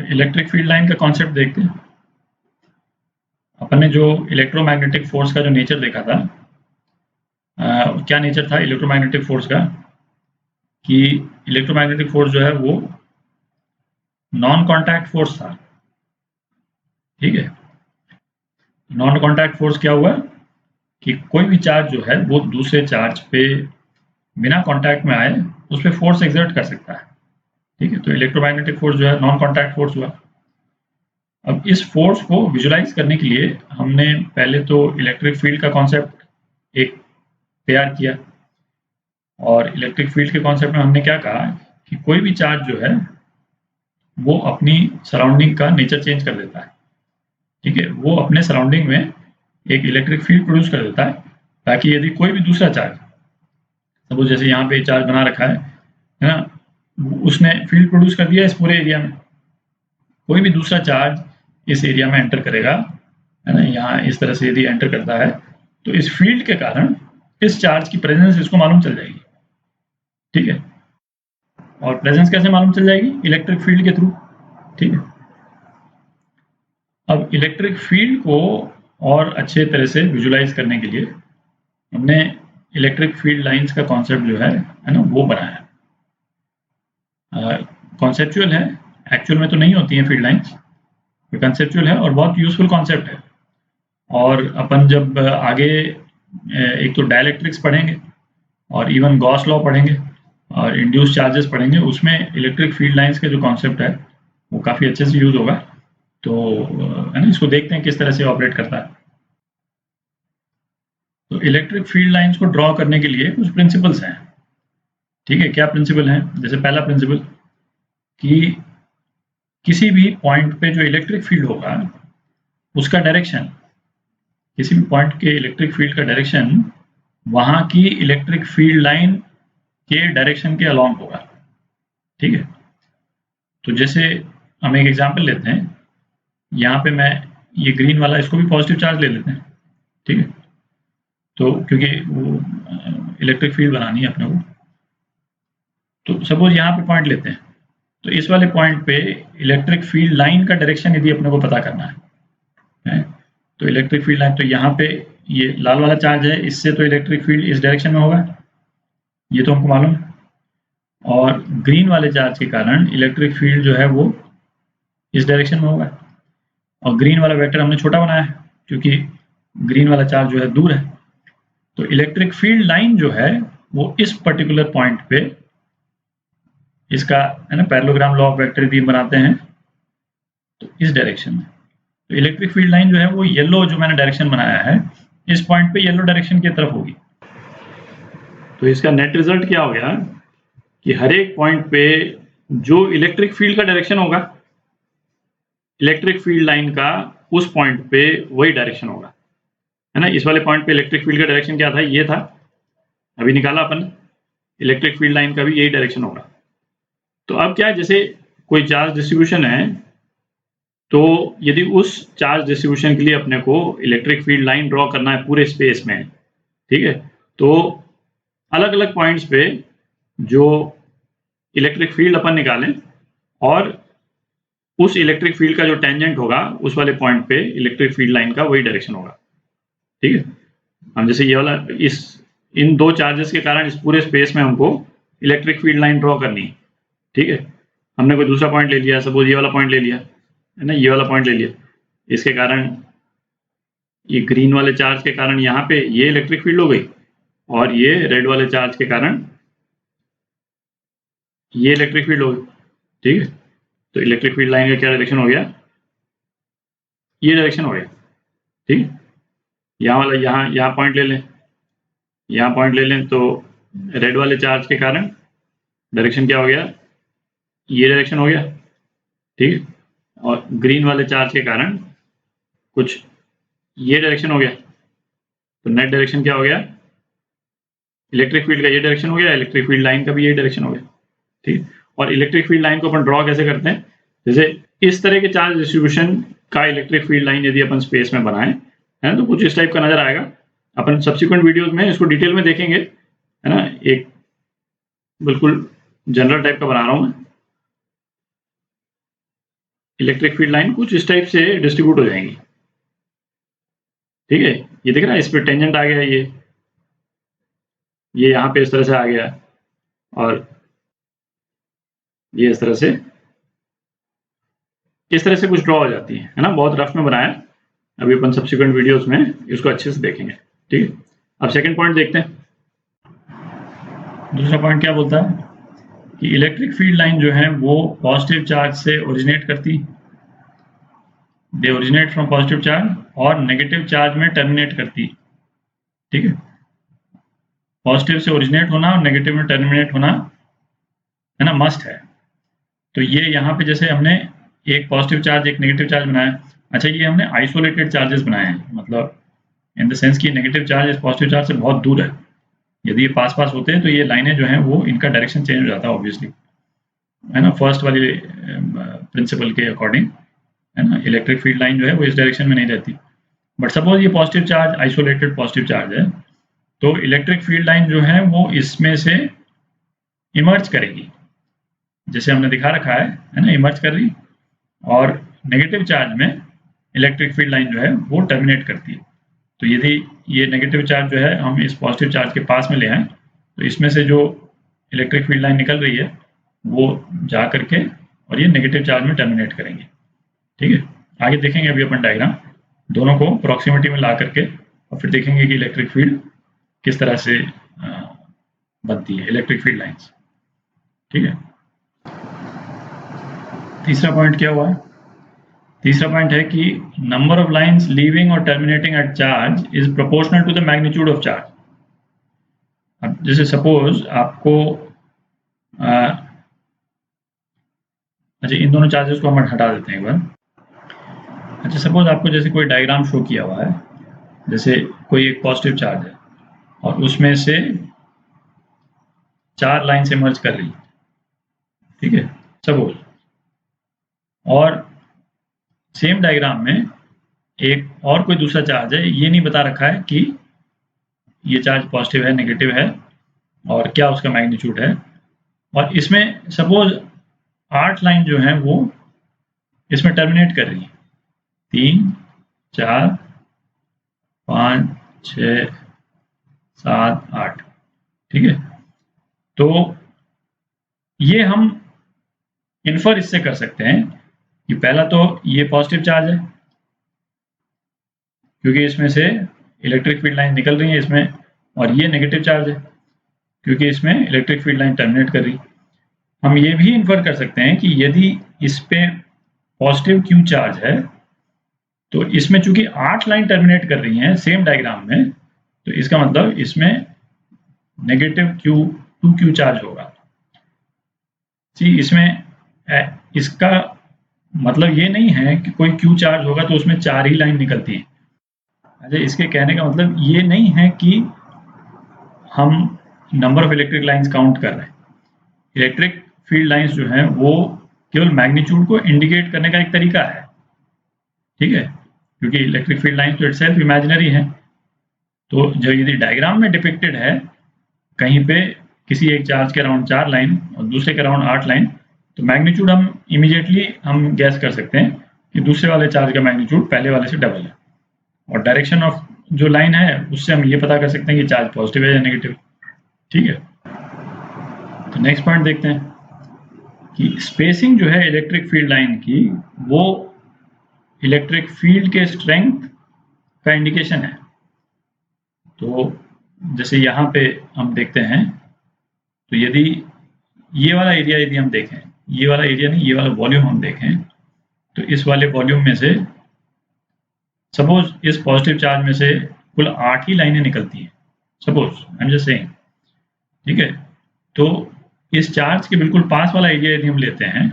Electric field line का concept देखते हैं। अपन ने जो इलेक्ट्रोमैग्नेटिक फोर्स का जो नेचर देखा था, क्या नेचर था इलेक्ट्रोमैग्नेटिक फोर्स का, कि इलेक्ट्रोमैग्नेटिक फोर्स जो है वो नॉन कॉन्टैक्ट फोर्स था। ठीक है, नॉन कॉन्टैक्ट फोर्स क्या हुआ कि कोई भी चार्ज जो है वो दूसरे चार्ज पे बिना कॉन्टैक्ट में आए उस पर फोर्स एक्सर्ट कर सकता है। ठीक है, तो इलेक्ट्रोमैग्नेटिक फोर्स जो है नॉन कॉन्टैक्ट फोर्स हुआ। अब इस फोर्स को विजुलाइज करने के लिए हमने पहले तो इलेक्ट्रिक फील्ड का कॉन्सेप्ट एक तैयार किया, और इलेक्ट्रिक फील्ड के कॉन्सेप्ट में हमने क्या कहा कि कोई भी चार्ज जो है वो अपनी सराउंडिंग का नेचर चेंज कर देता है। ठीक है, वो अपने सराउंडिंग में एक इलेक्ट्रिक फील्ड प्रोड्यूस कर देता है, ताकि यदि कोई भी दूसरा चार्ज, सपोज जैसे यहाँ पे चार्ज बना रखा है ना, उसने फील्ड प्रोड्यूस कर दिया इस पूरे एरिया में, कोई भी दूसरा चार्ज इस एरिया में एंटर करेगा, है ना, यहाँ इस तरह से यदि एंटर करता है तो इस फील्ड के कारण इस चार्ज की प्रेजेंस इसको मालूम चल जाएगी। ठीक है, और प्रेजेंस कैसे मालूम चल जाएगी? इलेक्ट्रिक फील्ड के थ्रू। ठीक है, अब इलेक्ट्रिक फील्ड को और अच्छे तरह से विजुलाइज करने के लिए हमने इलेक्ट्रिक फील्ड लाइंस का कॉन्सेप्ट जो है ना, वो बनाया। कॉन्सेप्चुअल है, एक्चुअल में तो नहीं होती हैं फील्ड लाइंस, कंसेप्चुअल है और बहुत यूजफुल कॉन्सेप्ट है। और अपन जब आगे एक तो डायइलेक्ट्रिक्स पढ़ेंगे और इवन गॉस लॉ पढ़ेंगे और इंड्यूस चार्जेस पढ़ेंगे, उसमें इलेक्ट्रिक फील्ड लाइंस का जो कॉन्सेप्ट है वो काफ़ी अच्छे से यूज होगा। तो है ना, इसको देखते हैं किस तरह से ऑपरेट करता है। तो इलेक्ट्रिक फील्ड लाइंस को ड्रॉ करने के लिए कुछ प्रिंसिपल्स हैं। ठीक है, क्या प्रिंसिपल हैं? जैसे पहला प्रिंसिपल कि किसी भी पॉइंट पे जो इलेक्ट्रिक फील्ड होगा उसका डायरेक्शन, किसी भी पॉइंट के इलेक्ट्रिक फील्ड का डायरेक्शन वहां की इलेक्ट्रिक फील्ड लाइन के डायरेक्शन के अलॉन्ग होगा। ठीक है, तो जैसे हम एक एग्जांपल लेते हैं, यहाँ पे मैं ये ग्रीन वाला, इसको भी पॉजिटिव चार्ज ले लेते हैं। ठीक है, तो क्योंकि वो इलेक्ट्रिक फील्ड बनानी है अपने को, तो सपोज यहाँ पे पॉइंट लेते हैं, तो इस वाले पॉइंट पे इलेक्ट्रिक फील्ड लाइन का डायरेक्शन यदि अपने को पता करना है, तो इलेक्ट्रिक फील्ड लाइन, तो यहाँ पे ये लाल वाला चार्ज है, इससे तो इलेक्ट्रिक फील्ड इस डायरेक्शन में होगा, ये तो हमको मालूम है। और ग्रीन वाले चार्ज के कारण इलेक्ट्रिक फील्ड जो है वो इस डायरेक्शन में होगा, और ग्रीन वाला वेक्टर हमने छोटा बनाया है क्योंकि ग्रीन वाला चार्ज जो है दूर है। तो इलेक्ट्रिक फील्ड लाइन जो है वो इस पर्टिकुलर पॉइंट पे, इसका है ना पैरेललोग्राम लॉ ऑफ वेक्टर भी बनाते हैं, तो इस डायरेक्शन में, तो इलेक्ट्रिक फील्ड लाइन जो है वो येलो जो मैंने डायरेक्शन बनाया है इस पॉइंट पे येलो डायरेक्शन की तरफ होगी। तो इसका नेट रिजल्ट क्या हो गया कि हर एक पॉइंट पे जो इलेक्ट्रिक फील्ड का डायरेक्शन होगा, इलेक्ट्रिक फील्ड लाइन का उस पॉइंट पे वही डायरेक्शन होगा, है ना। इस वाले पॉइंट पे इलेक्ट्रिक फील्ड का डायरेक्शन क्या था? ये था, अभी निकाला अपन, इलेक्ट्रिक फील्ड लाइन का भी यही डायरेक्शन होगा। तो अब क्या है, जैसे कोई चार्ज डिस्ट्रीब्यूशन है, तो यदि उस चार्ज डिस्ट्रीब्यूशन के लिए अपने को इलेक्ट्रिक फील्ड लाइन ड्रॉ करना है पूरे स्पेस में, ठीक है, तो अलग अलग पॉइंट्स पे जो इलेक्ट्रिक फील्ड अपन निकालें और उस इलेक्ट्रिक फील्ड का जो टेंजेंट होगा उस वाले पॉइंट पे इलेक्ट्रिक फील्ड लाइन का वही डायरेक्शन होगा। ठीक है, हम जैसे ये वाला, इन दो चार्जेस के कारण इस पूरे स्पेस में हमको इलेक्ट्रिक फील्ड लाइन ड्रॉ करनी है। ठीक है, हमने कोई दूसरा पॉइंट ले लिया, सपोज ये वाला पॉइंट ले लिया, है ना, ये वाला पॉइंट ले लिया, इसके कारण ये ग्रीन वाले चार्ज के कारण यहाँ पे ये इलेक्ट्रिक फील्ड हो गई, और ये रेड वाले चार्ज के कारण ये इलेक्ट्रिक फील्ड हो गई। ठीक है, तो इलेक्ट्रिक फील्ड लाइन का क्या डायरेक्शन हो गया? ये डायरेक्शन हो गया। ठीक है, यहाँ वाला, यहाँ पॉइंट ले लें, यहाँ पॉइंट ले लें, तो रेड वाले चार्ज के कारण डायरेक्शन क्या हो गया? ये डायरेक्शन हो गया। ठीक है, और ग्रीन वाले चार्ज के कारण कुछ ये डायरेक्शन हो गया, तो नेट डायरेक्शन क्या हो गया? इलेक्ट्रिक फील्ड का ये डायरेक्शन हो गया, इलेक्ट्रिक फील्ड लाइन का भी ये डायरेक्शन हो गया। ठीक, और इलेक्ट्रिक फील्ड लाइन को अपन ड्रॉ कैसे करते हैं? जैसे इस तरह के चार्ज डिस्ट्रीब्यूशन का इलेक्ट्रिक फील्ड लाइन यदि अपन स्पेस में बनाएं, है ना, तो कुछ इस टाइप का नजर आएगा। अपन सब्सिक्वेंट वीडियोस में इसको डिटेल में देखेंगे, है ना। एक बिल्कुल जनरल टाइप का बना रहा हूं मैं। इलेक्ट्रिक फील्ड लाइन कुछ इस टाइप से डिस्ट्रीब्यूट हो जाएंगी। ठीक है, ये दिख रहा है, इस पर टेंजेंट आ गया, ये यहाँ पे इस तरह से आ गया, और ये इस तरह से कुछ ड्रॉ हो जाती है ना। बहुत रफ में बनाया, अभी अपन सब्सिक्वेंट वीडियोस में इसको अच्छे से देखेंगे। ठीक है, अब सेकंड पॉइंट देखते हैं। दूसरा पॉइंट क्या बोलता है कि इलेक्ट्रिक फील्ड लाइन जो है वो पॉजिटिव चार्ज से ओरिजिनेट करती, they originate from positive charge, और नेगेटिव चार्ज में टर्मिनेट करती। ठीक है, पॉजिटिव से ओरिजिनेट होना और नेगेटिव में टर्मिनेट होना है ना, मस्ट है। तो ये यहाँ पे जैसे हमने एक पॉजिटिव चार्ज एक नेगेटिव चार्ज बनाया, अच्छा ये हमने आइसोलेटेड चार्जेस बनाए हैं, मतलब इन द सेंस कि नेगेटिव चार्ज इस पॉजिटिव चार्ज से बहुत दूर है। यदि ये पास पास होते हैं तो ये लाइनें जो हैं वो इनका डायरेक्शन चेंज हो जाता है ऑब्वियसली, है ना, फर्स्ट वाली प्रिंसिपल के अकॉर्डिंग, है ना। इलेक्ट्रिक फील्ड लाइन जो है वो इस डायरेक्शन में नहीं रहती। बट सपोज ये positive charge isolated positive charge है, तो इलेक्ट्रिक फील्ड लाइन जो है वो इसमें से इमर्ज करेगी, जैसे हमने दिखा रखा है ना, इमर्ज कर रही, और नेगेटिव चार्ज में इलेक्ट्रिक फील्ड लाइन जो है वो टर्मिनेट करती है। तो यदि ये नेगेटिव चार्ज जो है हम इस पॉजिटिव चार्ज के पास में ले आए, तो इसमें से जो इलेक्ट्रिक फील्ड लाइन निकल रही है वो जा करके और ये नेगेटिव चार्ज में टर्मिनेट करेंगे। ठीक है, आगे देखेंगे अभी अपन डायग्राम, दोनों को प्रॉक्सिमिटी में ला करके, और फिर देखेंगे कि इलेक्ट्रिक फील्ड किस तरह से बनती है, इलेक्ट्रिक फील्ड लाइंस। ठीक है, तीसरा पॉइंट क्या हुआ है? तीसरा पॉइंट है कि नंबर ऑफ लाइंस लीविंग और terminating at charge is proportional to the magnitude of charge. अब जैसे सपोज आपको अच्छा, इन दोनों चार्जेस को हम हटा देते हैं एक बार। अच्छा, सपोज आपको जैसे कोई डायग्राम शो किया हुआ है, जैसे कोई एक पॉजिटिव चार्ज है और उसमें से 4 लाइन से मर्ज कर रही, ठीक है सपोज, और सेम डायग्राम में एक और कोई दूसरा चार्ज है, ये नहीं बता रखा है कि ये चार्ज पॉजिटिव है नेगेटिव है और क्या उसका मैग्नीट्यूड है, और इसमें सपोज 8 लाइन जो है वो इसमें टर्मिनेट कर रही है, 3 4 5 6 7 8, ठीक है। तो ये हम इन्फर इससे कर सकते हैं कि पहला तो ये पॉजिटिव चार्ज है क्योंकि इसमें से इलेक्ट्रिक फील्ड लाइन निकल रही है इसमें, और ये नेगेटिव चार्ज है क्योंकि इसमें इलेक्ट्रिक फील्ड लाइन टर्मिनेट कर रही। हम ये भी इन्फर कर सकते हैं कि यदि इस पे पॉजिटिव क्यू चार्ज है तो इसमें चूंकि 8 लाइन टर्मिनेट कर रही हैं सेम डायग्राम में, तो इसका मतलब इसमें नेगेटिव क्यू 2 क्यू चार्ज होगा। इसमें इसका मतलब ये नहीं है कि कोई क्यू चार्ज होगा तो उसमें 4 ही लाइन निकलती है। अच्छा, इसके कहने का मतलब ये नहीं है कि हम number of electric lines count कर रहे हैं। इलेक्ट्रिक फील्ड लाइंस जो हैं वो केवल मैग्नीट्यूड को इंडिकेट करने का एक तरीका है, ठीक है, क्योंकि इलेक्ट्रिक फील्ड लाइंस तो इटसेल्फ इमेजिनरी है। तो जो यदि डायग्राम में डिपिक्टेड है कहीं पे किसी एक चार्ज के अराउंड 4 लाइन और दूसरे के अराउंड 8 लाइन, तो मैग्नीट्यूड हम इमीडिएटली हम गैस कर सकते हैं कि दूसरे वाले चार्ज का मैग्नीट्यूड पहले वाले से डबल है, और डायरेक्शन ऑफ जो लाइन है उससे हम ये पता कर सकते हैं कि चार्ज पॉजिटिव है या नेगेटिव। ठीक है, तो नेक्स्ट पॉइंट देखते हैं कि स्पेसिंग जो है इलेक्ट्रिक फील्ड लाइन की वो इलेक्ट्रिक फील्ड के स्ट्रेंथ का इंडिकेशन है। तो जैसे यहाँ पे हम देखते हैं, तो यदि ये वाला एरिया यदि हम देखें, ये वाला एरिया नहीं, ये वाला वॉल्यूम हम देखें, तो इस वाले वॉल्यूम में से सपोज इस पॉजिटिव चार्ज में से कुल 8 ही लाइनें निकलती हैं, suppose I am just saying, ठीक है। तो इस चार्ज के बिल्कुल पास वाला एरिया यदि हम लेते हैं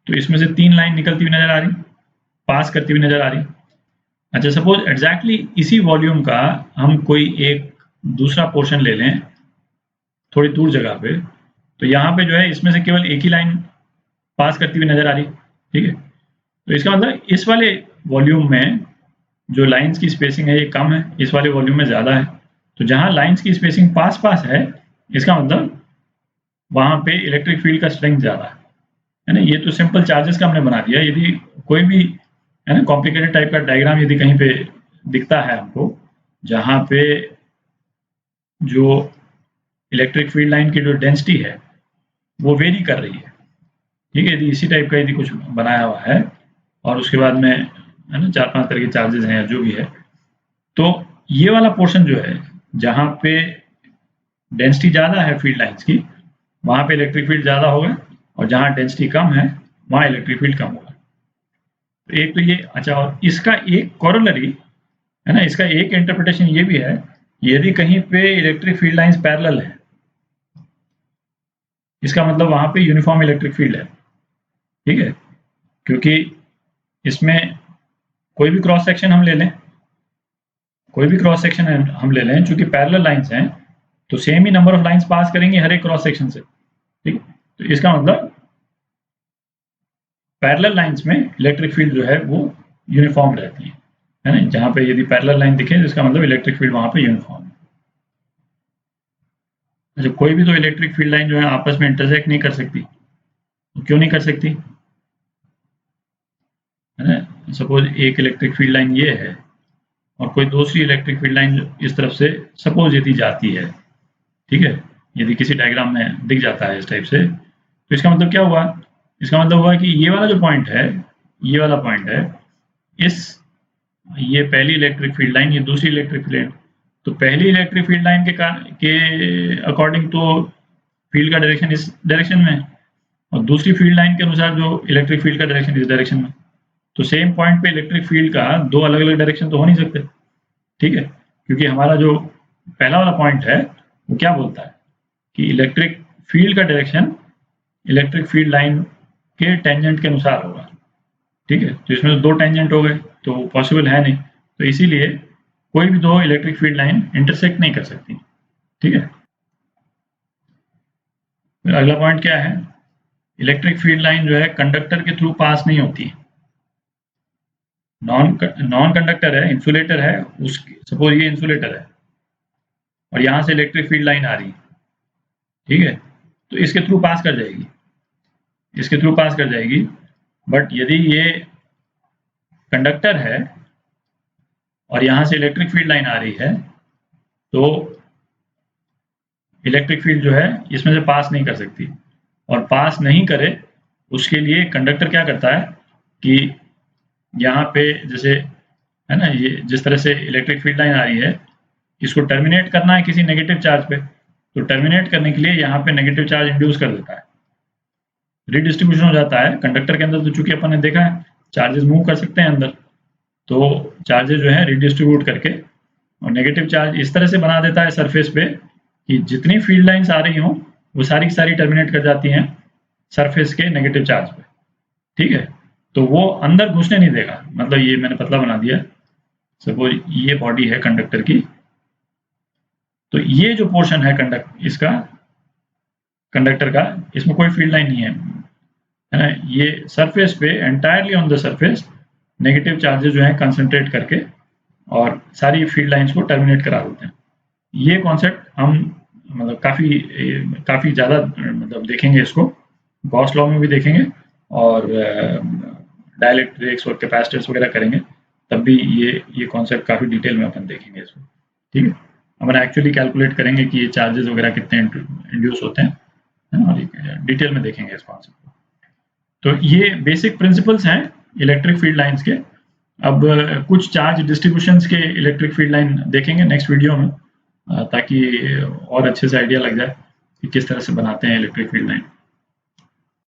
तो इसमें से 3 लाइन निकलती हुई नजर आ रही, पास करती हुई नजर आ रही। अच्छा, सपोज एग्जैक्टली इसी वॉल्यूम का हम कोई एक दूसरा पोर्शन ले लें थोड़ी दूर जगह पे, तो यहाँ पे जो है इसमें से केवल एक ही लाइन पास करती हुई नजर आ रही, ठीक है। तो इसका मतलब इस वाले वॉल्यूम में जो लाइंस की स्पेसिंग है ये कम है, इस वाले वॉल्यूम में ज़्यादा है। तो जहाँ लाइंस की स्पेसिंग पास पास है, इसका मतलब वहाँ पे इलेक्ट्रिक फील्ड का स्ट्रेंथ ज़्यादा है ना। ये तो सिंपल चार्जेस का हमने बना दिया। यदि कोई भी है ना कॉम्प्लिकेटेड टाइप का डायग्राम यदि कहीं पे दिखता है हमको, जहाँ पे जो इलेक्ट्रिक फील्ड लाइन की जो डेंसिटी है वो वेरी कर रही है, ठीक है, यदि इसी टाइप का यदि कुछ बनाया हुआ है और उसके बाद में है ना 4-5 तरह के चार्जेस हैं या जो भी है, तो ये वाला पोर्शन जो है जहाँ पे डेंसिटी ज़्यादा है फील्ड लाइंस की, वहाँ पे इलेक्ट्रिक फील्ड ज़्यादा होगा, और जहाँ डेंसिटी कम है वहाँ इलेक्ट्रिक फील्ड कम होगा। तो एक तो ये अच्छा, और इसका एक कोरोलरी है ना, इसका एक इंटरप्रिटेशन ये भी है, यदि कहीं पे इलेक्ट्रिक फील्ड लाइंस पैरेलल है, इसका मतलब वहाँ पे यूनिफॉर्म इलेक्ट्रिक फील्ड है, ठीक है, क्योंकि इसमें कोई भी क्रॉस सेक्शन हम ले लें, कोई भी क्रॉस सेक्शन हम ले लें, चूंकि पैरेलल लाइंस हैं तो सेम ही नंबर ऑफ लाइंस पास करेंगे हर एक क्रॉस सेक्शन से, ठीक है। तो इसका मतलब पैरेलल लाइंस में इलेक्ट्रिक फील्ड जो है वो यूनिफॉर्म रहती है ना। जहाँ पे यदि पैरेलल लाइन दिखे तो इसका मतलब इलेक्ट्रिक फील्ड वहाँ पे यूनिफॉर्म है। अच्छा, कोई भी तो इलेक्ट्रिक फील्ड लाइन जो है आपस में इंटरसेक्ट नहीं कर सकती, तो क्यों नहीं कर सकती, है ना। सपोज एक इलेक्ट्रिक फील्ड लाइन ये है और कोई दूसरी इलेक्ट्रिक फील्ड लाइन इस तरफ से सपोज यदि जाती है, ठीक है, यदि किसी डायग्राम में दिख जाता है इस टाइप से, तो इसका मतलब क्या हुआ, इसका मतलब हुआ कि ये वाला जो पॉइंट है, ये वाला पॉइंट है, ये पहली इलेक्ट्रिक फील्ड लाइन, ये दूसरी इलेक्ट्रिक फील्ड लाइन, तो पहली इलेक्ट्रिक फील्ड लाइन के अकॉर्डिंग तो फील्ड का डायरेक्शन इस डायरेक्शन में है, और दूसरी फील्ड लाइन के अनुसार जो इलेक्ट्रिक फील्ड का डायरेक्शन इस डायरेक्शन में। तो सेम पॉइंट पे इलेक्ट्रिक फील्ड का दो अलग अलग डायरेक्शन तो हो नहीं सकते, ठीक है, क्योंकि हमारा जो पहला वाला पॉइंट है वो क्या बोलता है कि इलेक्ट्रिक फील्ड का डायरेक्शन इलेक्ट्रिक फील्ड लाइन के टेंजेंट के अनुसार होगा, ठीक है। तो इसमें तो दो टेंजेंट हो गए, तो पॉसिबल है नहीं, तो इसीलिए कोई भी दो इलेक्ट्रिक फील्ड लाइन इंटरसेक्ट नहीं कर सकती, ठीक है। फिर अगला पॉइंट क्या है, इलेक्ट्रिक फील्ड लाइन जो है कंडक्टर के थ्रू पास नहीं होती। नॉन कंडक्टर है, इंसुलेटर है, उसकी सपोज ये इंसुलेटर है और यहाँ से इलेक्ट्रिक फील्ड लाइन आ रही, ठीक है, तो इसके थ्रू पास कर जाएगी, इसके थ्रू पास कर जाएगी। बट यदि ये कंडक्टर है और यहाँ से इलेक्ट्रिक फील्ड लाइन आ रही है, तो इलेक्ट्रिक फील्ड जो है इसमें से पास नहीं कर सकती, और पास नहीं करे उसके लिए कंडक्टर क्या करता है कि यहाँ पे जैसे है ना, ये जिस तरह से इलेक्ट्रिक फील्ड लाइन आ रही है, इसको टर्मिनेट करना है किसी नेगेटिव चार्ज पे, तो टर्मिनेट करने के लिए यहाँ पे नेगेटिव चार्ज इंड्यूस कर देता है, रिडिस्ट्रीब्यूशन हो जाता है कंडक्टर के अंदर। तो चूंकि अपन ने देखा है चार्जेस मूव कर सकते हैं अंदर, तो चार्जेस जो है रिडिस्ट्रीब्यूट करके और नेगेटिव चार्ज इस तरह से बना देता है सरफेस पे कि जितनी फील्ड लाइंस आ रही हों वो सारी की सारी टर्मिनेट कर जाती हैं सरफेस के नेगेटिव चार्ज पे, ठीक है। तो वो अंदर घुसने नहीं देगा, मतलब ये मैंने पतला बना दिया, सपोज ये बॉडी है कंडक्टर की, तो ये जो पोर्शन है इसका कंडक्टर का, इसमें कोई फील्ड लाइन नहीं है ना। ये सरफेस पे entirely on the surface negative charges जो है कंसंट्रेट करके और सारी फील्ड लाइंस को टर्मिनेट करा देते हैं। ये कॉन्सेप्ट हम मतलब काफ़ी ज़्यादा मतलब देखेंगे इसको, गॉस लॉ में भी देखेंगे और डाइलेक्ट्रिक्स और कैपेसिटर्स वगैरह करेंगे, तब भी ये कॉन्सेप्ट काफ़ी डिटेल में अपन देखेंगे इसको, ठीक है। अपन एक्चुअली कैलकुलेट करेंगे कि ये चार्जेस वगैरह कितने इंड्यूस होते हैं, और डिटेल में देखेंगे इस कॉन्सेप्ट को। तो ये बेसिक प्रिंसिपल्स हैं इलेक्ट्रिक फील्ड लाइंस के। अब कुछ चार्ज डिस्ट्रीब्यूशंस के इलेक्ट्रिक फील्ड लाइन देखेंगे नेक्स्ट वीडियो में, ताकि और अच्छे से आइडिया लग जाए कि किस तरह से बनाते हैं इलेक्ट्रिक फील्ड लाइन।